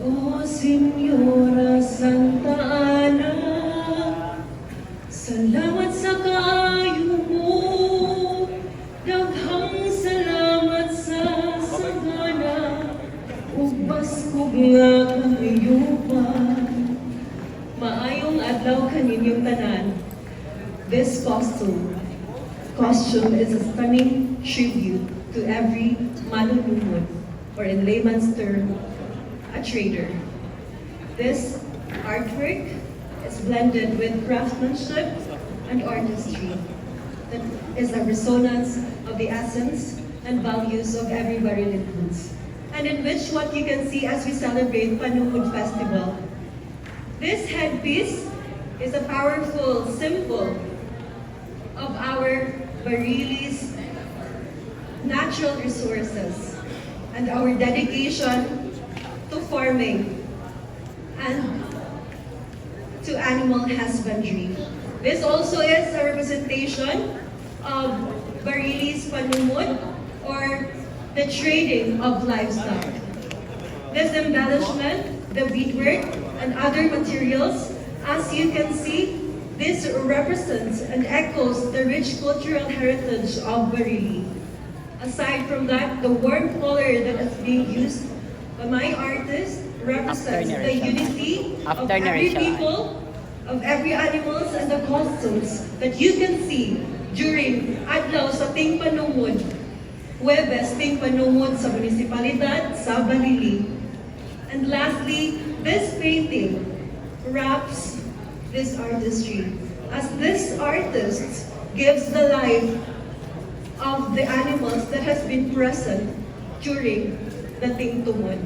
O Senyora Santa Ana, salamat sa kaayo mo. Daghang salamat sa sagana. Ubas ko nga kayo pa. Maayong adlaw kaninyong tanan. This costume is a stunning tribute to every manunumod, or in layman's term, a trader. This artwork is blended with craftsmanship and artistry that is a resonance of the essence and values of every Barilin Roots, and in which what you can see as we celebrate Panumud Festival. This headpiece is a powerful symbol of our Baril's natural resources and our dedication to farming and to animal husbandry. This also is a representation of Baril's Panumud, or the trading of livestock. This embellishment, the beadwork, and other materials, as you can see, this represents and echoes the rich cultural heritage of Barili. Aside from that, the warm color that is being used by my artist represents the unity of every people, of every animals, and the costumes that you can see during Adlaw sa Ting Panumud, Huwebes Ting Panumud sa munisipalidad sa Barili. And lastly, this painting wraps this artistry, as this artist gives the life of the animals that has been present during the Ting Tumod.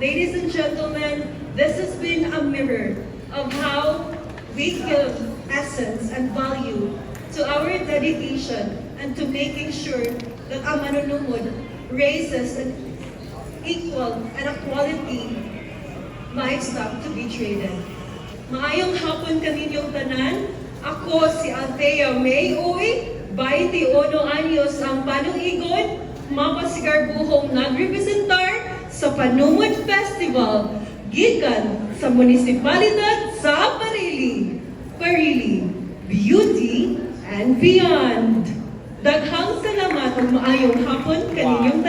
Ladies and gentlemen, this has been a mirror of how we give essence and value to our dedication and to making sure that ang manunumod raises an equal and a quality livestock to be traded. Maayong hapon kaninyong tanan. Ako si Althea May Uy, 21 anyos ang panuigon, mapasigar buhong nagrepresentar sa Panumud Festival gikan sa munisipalidad sa Barili. Barili, beauty and beyond. Daghang salamat ug maayong hapon kaninyong